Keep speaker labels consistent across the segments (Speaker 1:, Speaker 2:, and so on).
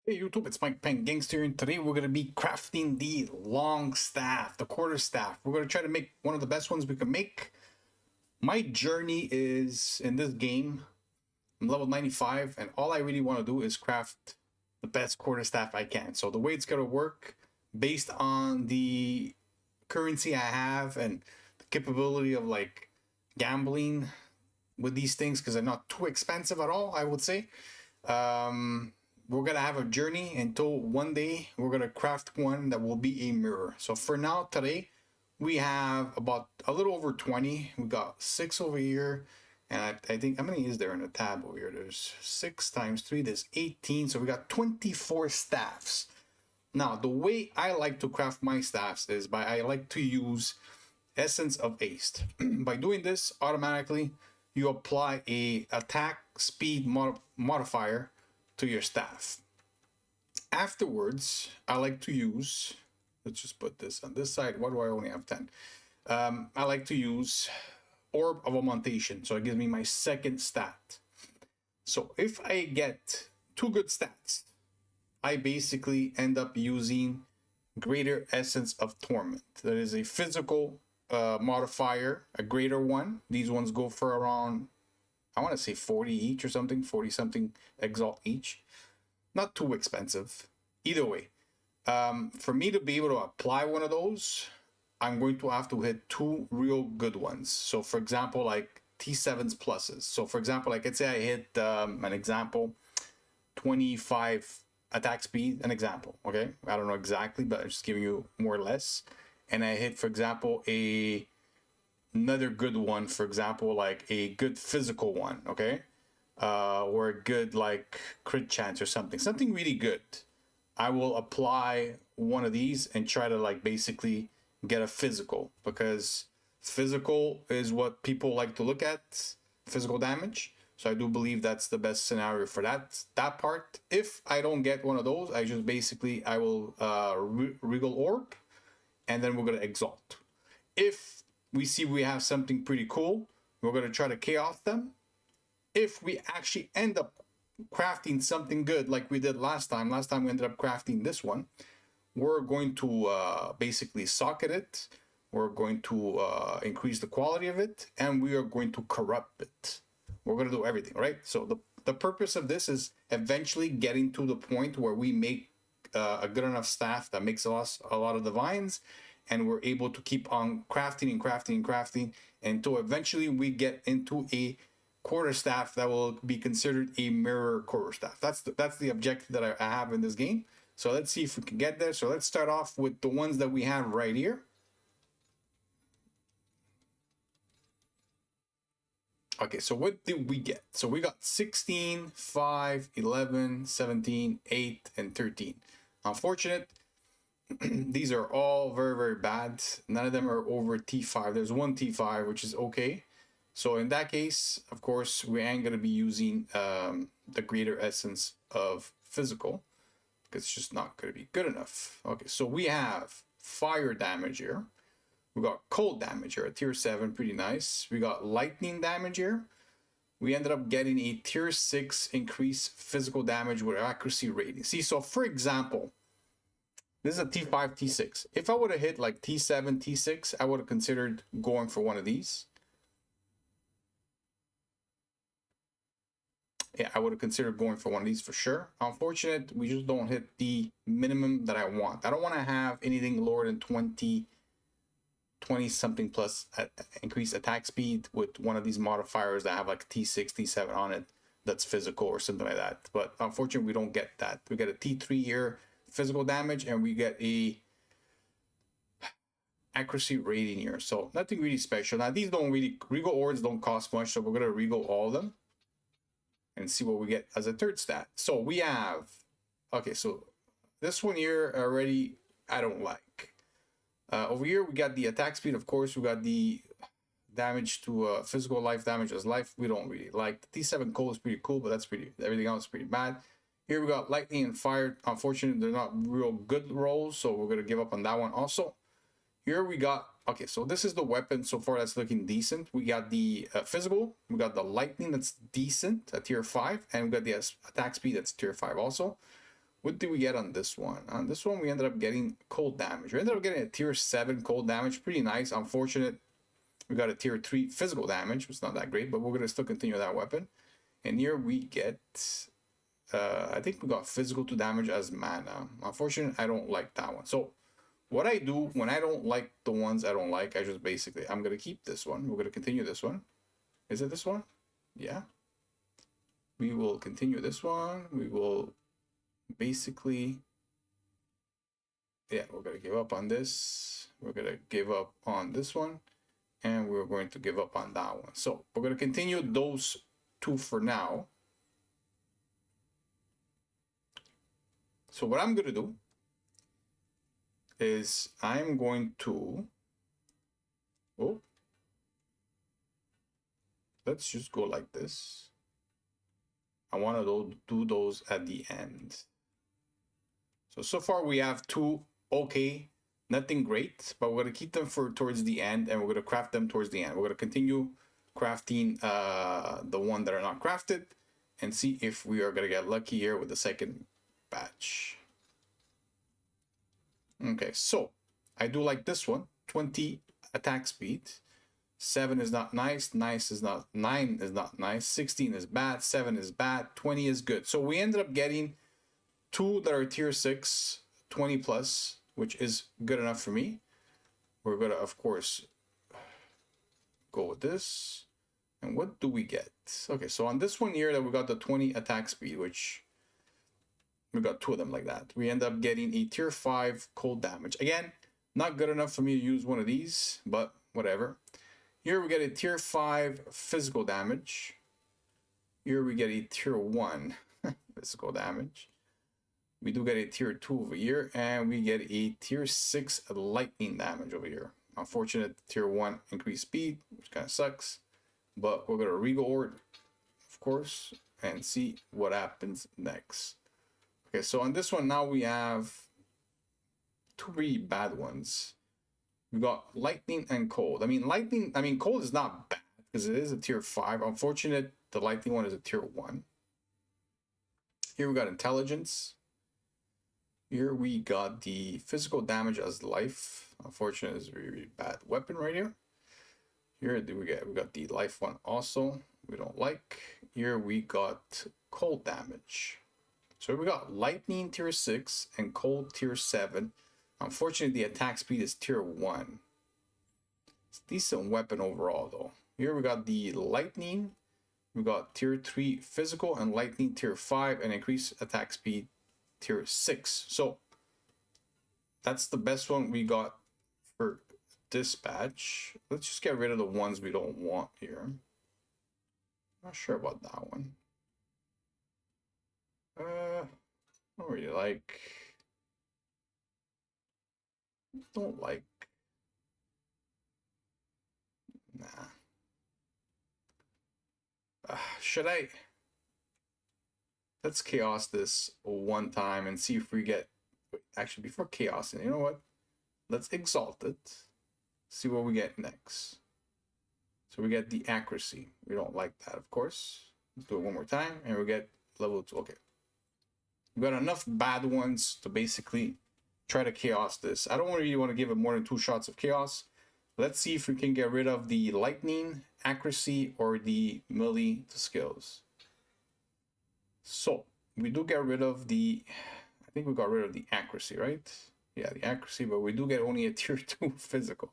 Speaker 1: Hey YouTube, it's Mike Peng Gangster, and today we're going to be crafting the long staff, the quarterstaff. We're going to try to make one of the best ones we can make. My journey is, in this game, I'm level 95, and all I really want to do is craft the best quarterstaff I can. So the way it's going to work, based on the currency I have and the capability of like gambling with these things, because they're not too expensive at all, I would say. We're gonna have a journey until one day we're gonna craft one that will be a mirror. So for now, today, we have about a little over 20. We got 6 over here, and I think, how many is there in the tab over here? There's 6 times 3, there's 18. So we got 24 staffs. Now, the way I like to craft my staffs is I like to use Essence of Haste. By doing this, automatically, you apply a attack speed modifier to your staff. Afterwards, I like to use, let's just put this on this side. Why do I only have 10? I like to use Orb of Augmentation, so it gives me my second stat. So if I get 2 good stats, I basically end up using Greater Essence of Torment. That is a physical modifier, a greater one. These ones go for around, I want to say 40 each or something, 40 something Exalt each. Not too expensive. Either way, for me to be able to apply one of those, I'm going to have to hit 2 real good ones. So for example, like T7's pluses. So for example, like let's say I hit an example, 25 attack speed, an example, okay? I don't know exactly, but I'm just giving you more or less. And I hit, for example, another good one, for example, like a good physical one, okay? Or a good like crit chance or something really good. I will apply one of these and try to like basically get a physical, because physical is what people like to look at, physical damage. So I do believe that's the best scenario for that part. If I don't get one of those, I just basically, I will Regal Orb, and then we're going to Exalt. If we see we have something pretty cool, we're going to try to Chaos them. If we actually end up crafting something good like we did last time we ended up crafting this one, we're going to basically socket it, we're going to increase the quality of it, and we are going to corrupt it. We're going to do everything, right? So the purpose of this is eventually getting to the point where we make a good enough staff that makes us a lot of divines, and we're able to keep on crafting and crafting and crafting until eventually we get into a quarterstaff that will be considered a mirror quarterstaff. That's the objective that I have in this game. So let's see if we can get there. So let's start off with the ones that we have right here. Okay, so what did we get? So we got 16, 5, 11, 17, 8, and 13. Unfortunate, these are all very, very bad. None of them are over T5. There's one T5, which is okay. So in that case, of course, we ain't going to be using the greater essence of physical, because it's just not going to be good enough. Okay, so we have fire damage here. We got cold damage here at tier 7, pretty nice. We got lightning damage here. We ended up getting a tier 6 increased physical damage with accuracy rating. See, so for example, this is a T5, T6. If I would have hit like T7, T6, I would have considered going for one of these. Yeah, I would have considered going for one of these for sure. Unfortunate, we just don't hit the minimum that I want. I don't want to have anything lower than 20 something plus increased attack speed with one of these modifiers that have like T6, T7 on it that's physical or something like that. But unfortunately, we don't get that. We get a T3 here, physical damage, and we get a accuracy rating here. So nothing really special. Now, these don't really, Regal Orbs don't cost much, so we're going to Regal all of them and see what we get as a third stat. So we have, okay, so this one here already, I don't like. Over here, we got the attack speed, of course. We got the damage to physical life damage as life. We don't really like. The T7 cold is pretty cool, but that's pretty, everything else is pretty bad. Here we got lightning and fire. Unfortunately, they're not real good rolls, so we're going to give up on that one also. Here we got, okay, so this is the weapon so far that's looking decent. We got the physical, we got the lightning that's decent at tier 5, and we got the attack speed that's tier 5 also. What did we get on this one? On this one, we ended up getting cold damage. We ended up getting a tier 7 cold damage. Pretty nice. Unfortunate, we got a tier 3 physical damage, which is not that great, but we're going to still continue that weapon. And here we get, I think we got physical 2 damage as mana. Unfortunately, I don't like that one. So what I do when I don't like the ones I don't like, I just basically, I'm going to keep this one. We're going to continue this one. Is it this one? Yeah. We will continue this one. We will basically, yeah, we're going to give up on this. We're going to give up on this one. And we're going to give up on that one. So we're going to continue those 2 for now. So what I'm going to do is I'm going to, oh, let's just go like this. I want to do those at the end. So far we have 2 okay, nothing great, but we're going to keep them for towards the end, and we're going to craft them towards the end. We're going to continue crafting the one that are not crafted and see if we are going to get lucky here with the second batch. Okay, so I do like this one. 20 attack speed. 7 is not nice. 9 is not nice. 16 is bad. 7 is bad. 20 is good. So we ended up getting 2 that are tier 6, 20 plus, which is good enough for me. We're gonna, of course, go with this. And what do we get? Okay, so on this one here that we got the 20 attack speed, which we got 2 of them like that. We end up getting a tier 5 cold damage. Again, not good enough for me to use one of these, but whatever. Here we get a tier 5 physical damage. Here we get a tier 1 physical damage. We do get a tier 2 over here, and we get a tier 6 lightning damage over here. Unfortunate tier 1 increased speed, which kind of sucks. But we're going to regold, of course, and see what happens next. Okay, so on this one now we have 2 really bad ones. We got lightning and cold. Cold is not bad because it is a tier 5. Unfortunate, the lightning one is a tier 1. Here we got intelligence. Here we got the physical damage as life. Unfortunate, is a really, really bad weapon right here. Here we got the life one also. We don't like. Here we got cold damage. So we got lightning tier 6 and cold tier 7. Unfortunately, the attack speed is tier 1. It's a decent weapon overall, though. Here we got the lightning. We got tier 3 physical and lightning tier 5 and increased attack speed tier 6. So that's the best one we got for dispatch. Let's just get rid of the ones we don't want here. Not sure about that one. I don't really like. Don't like. Nah. Should I? Let's chaos this one time and see if we get. Actually, before chaos, and you know what? Let's exalt it. See what we get next. So we get the accuracy. We don't like that, of course. Let's do it one more time, and we get level 2. Okay. We got enough bad ones to basically try to chaos this. I don't really want to give it more than 2 shots of chaos. Let's see if we can get rid of the lightning, accuracy, or the melee to skills. So we do get rid of the, I think we got rid of the accuracy, right? Yeah, the accuracy, but we do get only a tier 2 physical.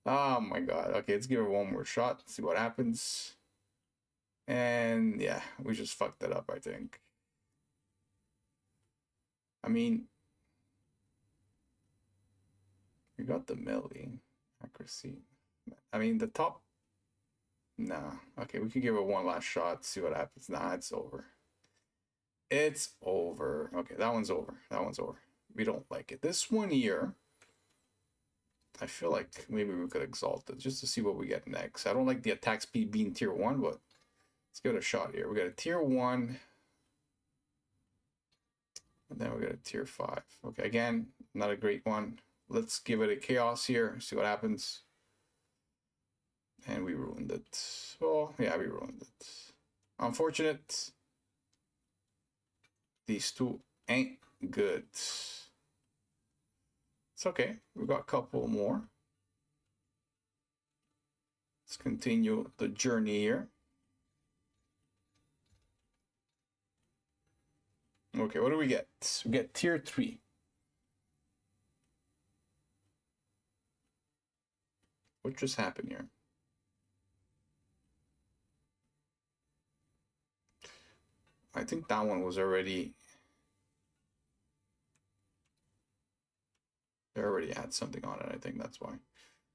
Speaker 1: Oh my god. Okay, let's give it one more shot, see what happens. And yeah, we just fucked it up, I think. I mean, we got the melee accuracy. I mean, the top. Nah. Okay, we can give it one last shot, see what happens. Nah, it's over. It's over. Okay, that one's over. That one's over. We don't like it. This one here, I feel like maybe we could exalt it just to see what we get next. I don't like the attack speed being tier 1, but let's give it a shot here. We got a tier 1. And then we got a tier 5. Okay, again, not a great one. Let's give it a chaos here, see what happens. And we ruined it. Oh, yeah, we ruined it. Unfortunate. These 2 ain't good. It's okay. We got a couple more. Let's continue the journey here. Okay, what do we get? We get tier 3. What just happened here? I think that one was already... They already had something on it. I think that's why.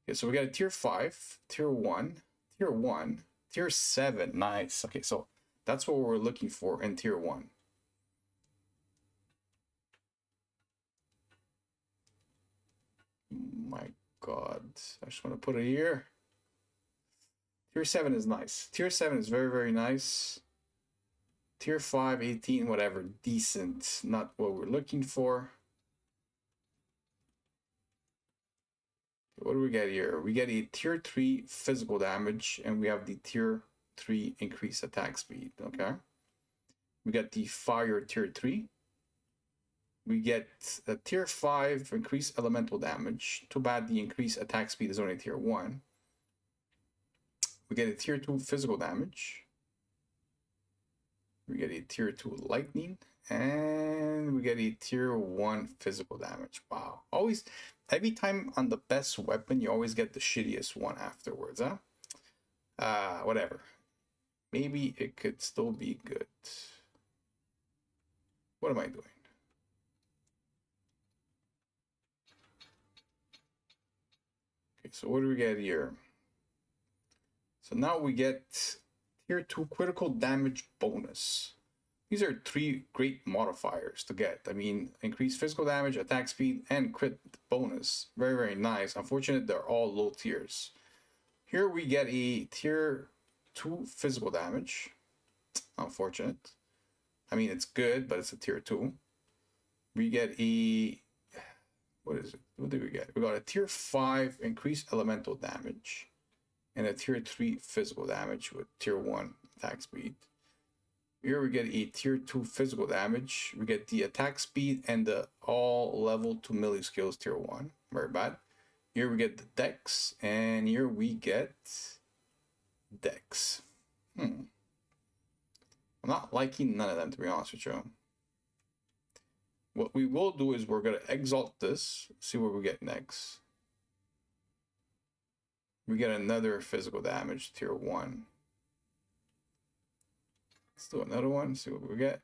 Speaker 1: Okay, so we got a tier 5, tier 1, tier 1, tier 7. Nice. Okay, so that's what we're looking for in tier 1. My God, I just want to put it here. Tier 7 is nice. Tier 7 is very, very nice. Tier 5, 18, whatever, decent. Not what we're looking for. What do we get here? We get a tier 3 physical damage, and we have the tier 3 increased attack speed, okay? We get the fire tier 3. We get a tier 5 increased elemental damage. Too bad the increased attack speed is only tier 1. We get a tier 2 physical damage. We get a tier 2 lightning. And we get a tier 1 physical damage. Wow. Always, every time on the best weapon, you always get the shittiest one afterwards, huh? Whatever. Maybe it could still be good. What am I doing? Okay, so what do we get here? So now we get tier 2 critical damage bonus. These are 3 great modifiers to get. I mean, increased physical damage, attack speed, and crit bonus. Very, very nice. Unfortunately, they're all low tiers. Here we get a tier 2 physical damage. Unfortunate. I mean, it's good, but it's a tier 2. We get a... What is it? What do we get? We got a tier 5 increased elemental damage. And a tier 3 physical damage with tier 1 attack speed. Here we get a tier 2 physical damage. We get the attack speed and the all level 2 melee skills tier 1. Very bad. Here we get the dex, and here we get dex. I'm not liking none of them, to be honest with you. What we will do is we're going to exalt this, see what we get next. We get another physical damage tier 1. Let's do another one, see what we get.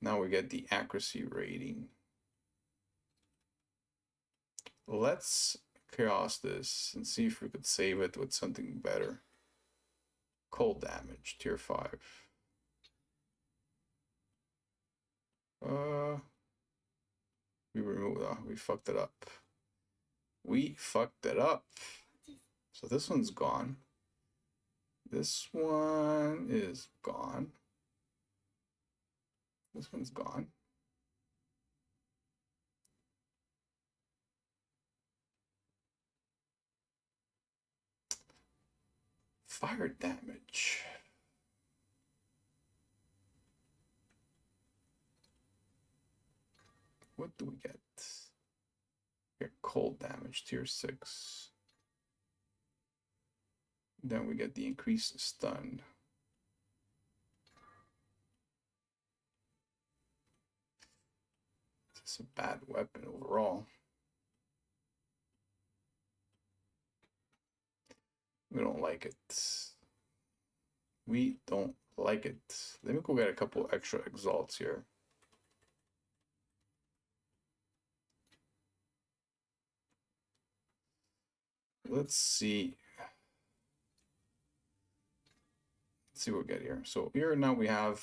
Speaker 1: Now we get the accuracy rating. Let's chaos this and see if we could save it with something better. Cold damage, tier 5. We removed, we fucked it up. We fucked it up. So this one's gone. This one is gone. This one's gone. Fire damage. What do we get? We get cold damage, tier 6. Then we get the increased stun. It's a bad weapon overall. We don't like it. We don't like it. Let me go get a couple extra exalts here. Let's see. Let's see what we get here. So here now we have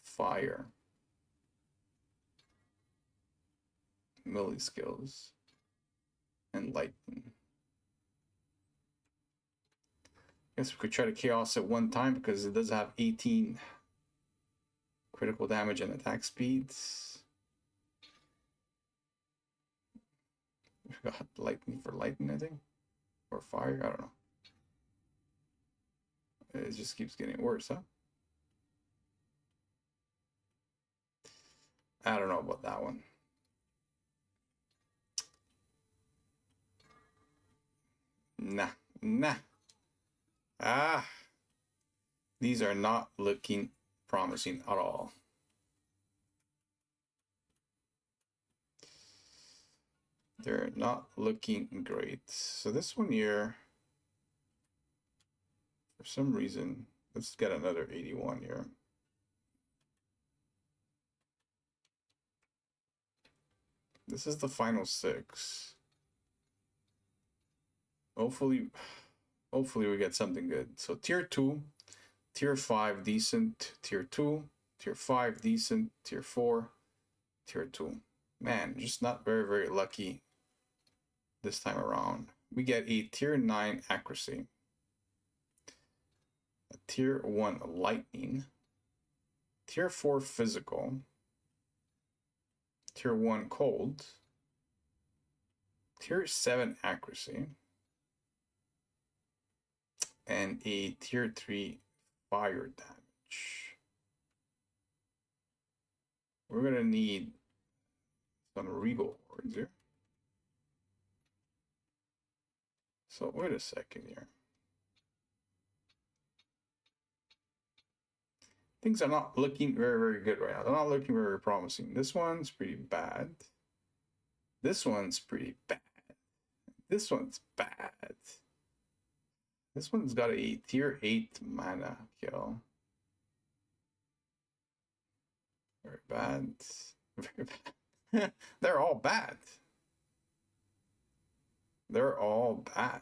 Speaker 1: fire, melee skills, and lightning. Guess we could try to chaos at one time because it does have 18 critical damage and attack speeds. We got lightning for lightning, I think, or fire. I don't know. It just keeps getting worse, huh? I don't know about that one. Nah. Ah, these are not looking promising at all. They're not looking great. So this one here, for some reason, let's get another 81 here. This is the final 6. Hopefully we get something good. So tier 2, tier 5 decent, tier 2, tier 5 decent, tier 4, tier 2. Man, just not very lucky this time around. We get a tier 9 accuracy, a tier 1 lightning, tier 4 physical, tier 1 cold, tier 7 accuracy, and a tier 3 fire damage. We're gonna need some regal hordes here. So wait a second here. Things are not looking very good right now. They're not looking very promising. This one's pretty bad. This one's pretty bad. This one's bad. This one's got a tier 8 mana kill. Very bad. Very bad. They're all bad. They're all bad.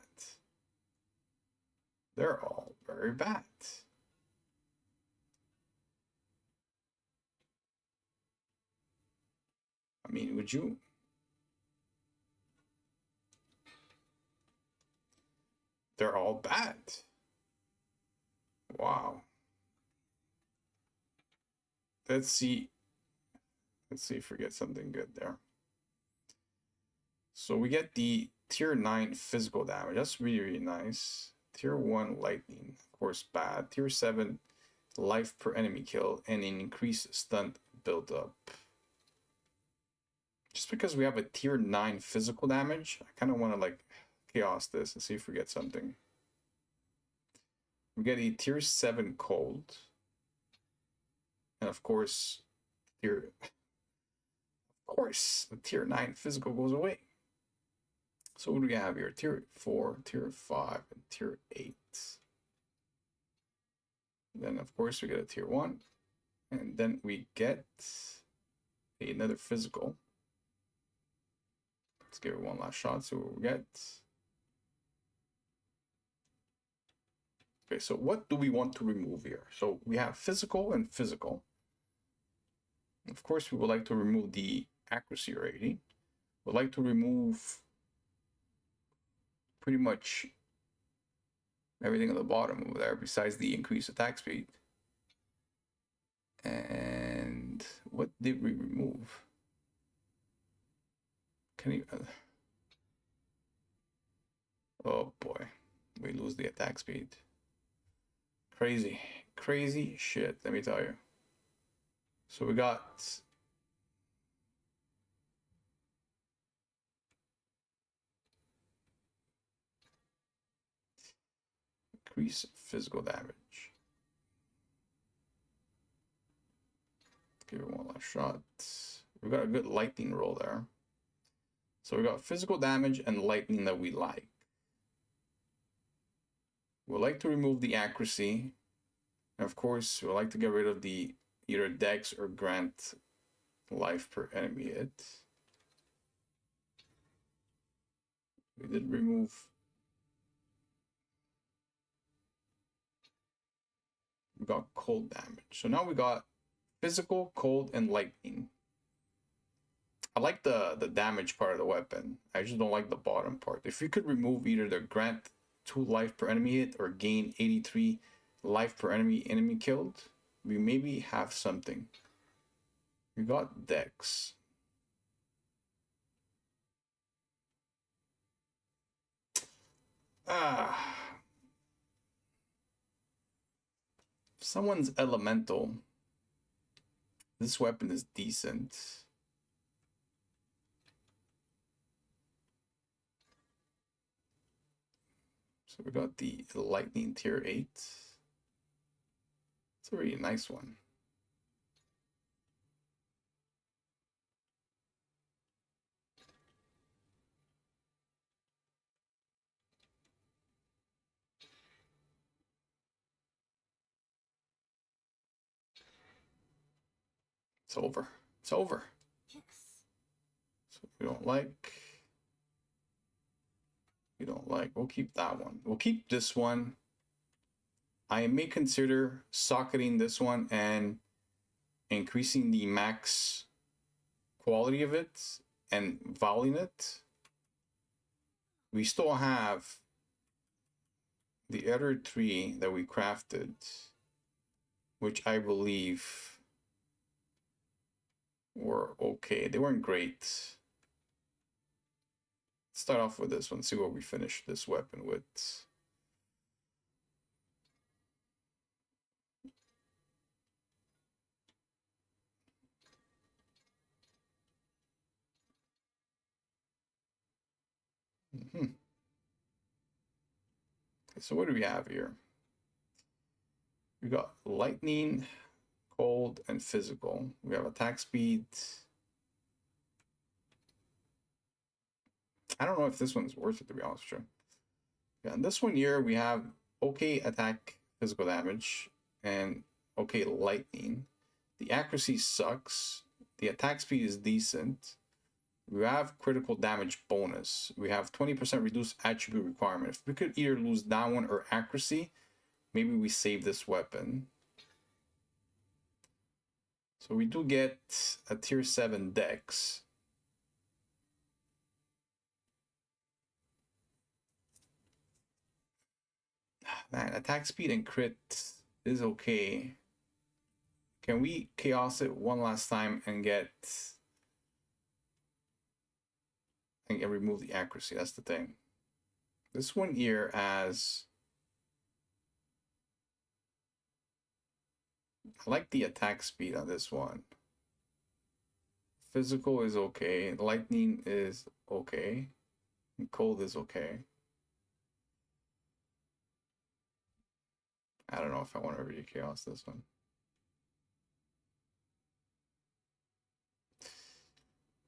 Speaker 1: They're all very bad. I mean, would you? They're all bad. Wow. Let's see. Let's see if we get something good there. So we get the tier 9 physical damage. That's really nice. Tier 1 lightning, of course, bad. Tier 7 life per enemy kill and an increased stun build up. Just because we have a tier 9 physical damage, I kind of want to like chaos this and see if we get something. We get a tier 7 cold. And of course, the tier 9 physical goes away. So what do we have here? Tier 4, tier 5, and tier 8. Then of course we get a tier 1. And then we get another physical. Let's give it one last shot, see what we get. Okay, so what do we want to remove here? So we have physical and physical. Of course, we would like to remove the accuracy rating. We'd like to remove pretty much everything at the bottom over there besides the increased attack speed. And what did we remove? Can you... oh boy, we lose the attack speed. Crazy shit, let me tell you. So we got increase physical damage. Give it one last shot. We got a good lightning roll there. So we got physical damage and lightning that we like. We'd like to remove the accuracy. And of course, we'd like to get rid of the either dex or grant life per enemy hit. We did remove we got cold damage. So now we got physical, cold, and lightning. I like the damage part of the weapon. I just don't like the bottom part. If you could remove either the grant 2 life per enemy hit or gain 83 life per enemy killed, we maybe have something. We got dex. Someone's elemental This weapon is decent. So we got the lightning tier 8. It's a really nice one. It's over. It's over. Yes. So we don't like. We don't like. We'll keep that one. We'll keep this one. I may consider socketing this one and increasing the max quality of it and volleying it. We still have the other 3 that we crafted, which I believe were okay. They weren't great. Let's start off with this one, see what we finish this weapon with. Okay, so what do we have here? We got lightning, cold, and physical. We have attack speed. I don't know if this one's worth it, to be honest with you. Yeah, and this one here, we have okay attack physical damage and okay lightning. The accuracy sucks. The attack speed is decent. We have critical damage bonus. We have 20% reduced attribute requirement. If we could either lose that one or accuracy, maybe we save this weapon. So we do get a tier 7 dex. Man, attack speed and crit is okay. Can we chaos it one last time and get and remove the accuracy? That's the thing. This one here as I like the attack speed on this one. Physical is okay. Lightning is okay. And cold is okay. I don't know if I want to really chaos this one.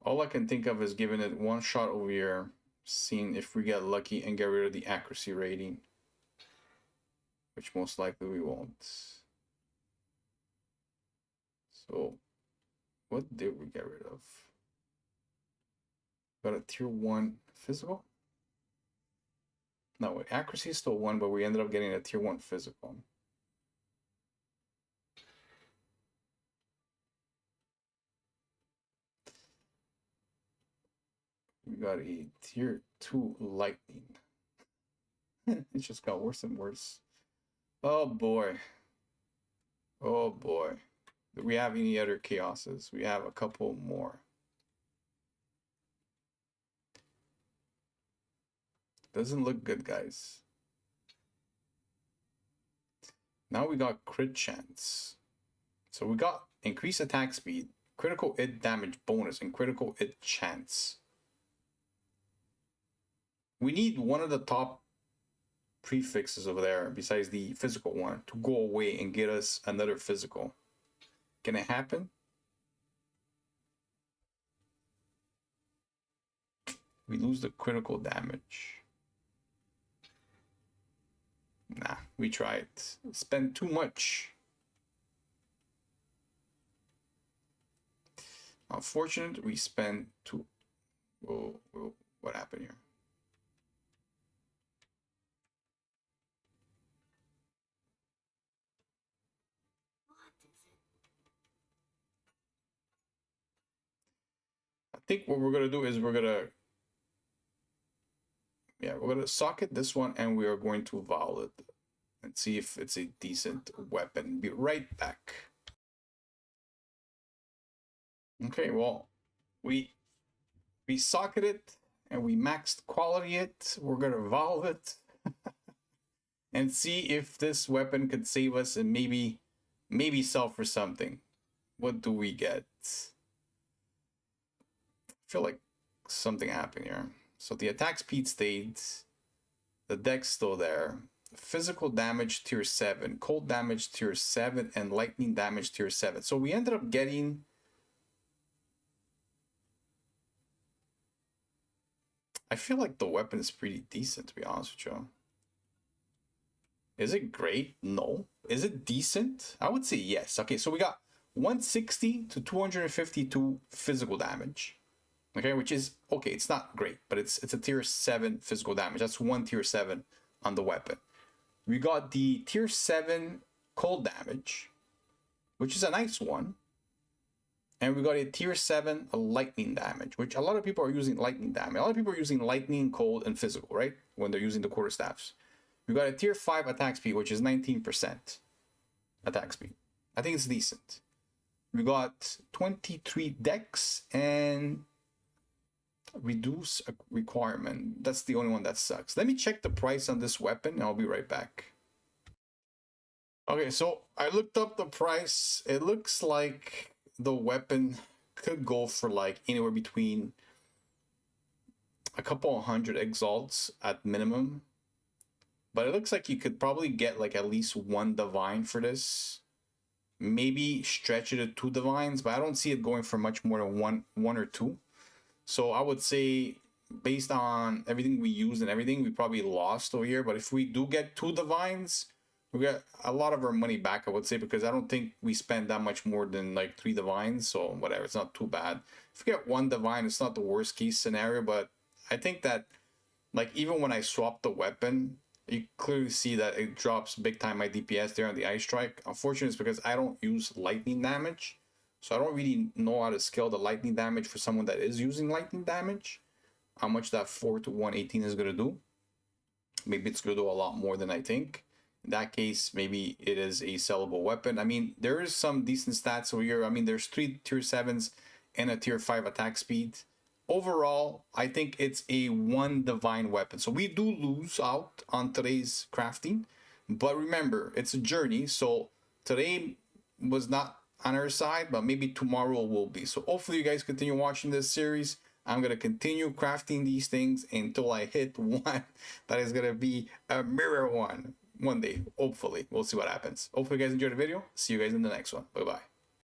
Speaker 1: All I can think of is giving it one shot over here, seeing if we get lucky and get rid of the accuracy rating, which most likely we won't. So what did we get rid of? Got a tier 1 physical? No, accuracy is still 1, but we ended up getting a tier 1 physical. We got a tier 2 lightning. It just got worse and worse. Oh boy. Oh boy. Do we have any other chaoses? We have a couple more. Doesn't look good, guys. Now we got crit chance. So we got increased attack speed, critical hit damage bonus, and critical hit chance. We need one of the top prefixes over there, besides the physical one, to go away and get us another physical. Can it happen? We lose the critical damage. Nah, we tried. Spend too much. Unfortunate, we spent too. Whoa, what happened here? I think what we're gonna do is we're gonna socket this one and we are going to voll it and see if it's a decent weapon. Be right back. Okay, well, we socketed it and we maxed quality it. We're gonna voll it and see if this weapon could save us and maybe sell for something. what do we get? I feel like something happened here. So the attack speed stayed. The deck's still there. Physical damage tier 7, cold damage tier 7, and lightning damage tier 7. So we ended up getting... I feel like the weapon is pretty decent, to be honest with you. Is it great? No. Is it decent? I would say yes. Okay, so we got 160 to 252 physical damage. Okay, which is okay, it's not great, but it's a tier 7 physical damage. That's one tier 7 on the weapon. We got the tier 7 cold damage, which is a nice one. And we got a tier 7 lightning damage, which a lot of people are using lightning damage. A lot of people are using lightning, cold, and physical, right? When they're using the quarterstaffs. We got a tier 5 attack speed, which is 19% attack speed. I think it's decent. We got 23 dex and reduce a requirement. That's the only one that sucks. Let me check the price on this weapon and I'll be right back. Okay, so I looked up the price. It looks like the weapon could go for like anywhere between a couple hundred exalts at minimum. But it looks like you could probably get like at least one divine for this. Maybe stretch it to 2 divines, but I don't see it going for much more than one or 2. So I would say, based on everything we used and everything, we probably lost over here. But if we do get 2 divines, we get a lot of our money back, I would say, because I don't think we spend that much more than like 3 divines. So whatever, it's not too bad. If we get 1 divine, it's not the worst case scenario. But I think that, like, even when I swap the weapon, you clearly see that it drops big time my DPS there on the ice strike. Unfortunately, it's because I don't use lightning damage. So I don't really know how to scale the lightning damage for someone that is using lightning damage. How much that 4 to 118 is going to do. Maybe it's going to do a lot more than I think. In that case, maybe it is a sellable weapon. I mean, there is some decent stats over here. I mean, there's 3 tier 7s and a tier 5 attack speed. Overall, I think it's a 1 divine weapon. So we do lose out on today's crafting. But remember, it's a journey. So today was not on our side, but maybe tomorrow will be. So hopefully you guys continue watching this series. I'm going to continue crafting these things until I hit one that is going to be a mirror one day. Hopefully. We'll see what happens. Hopefully you guys enjoyed the video. See you guys in the next one. Bye-bye.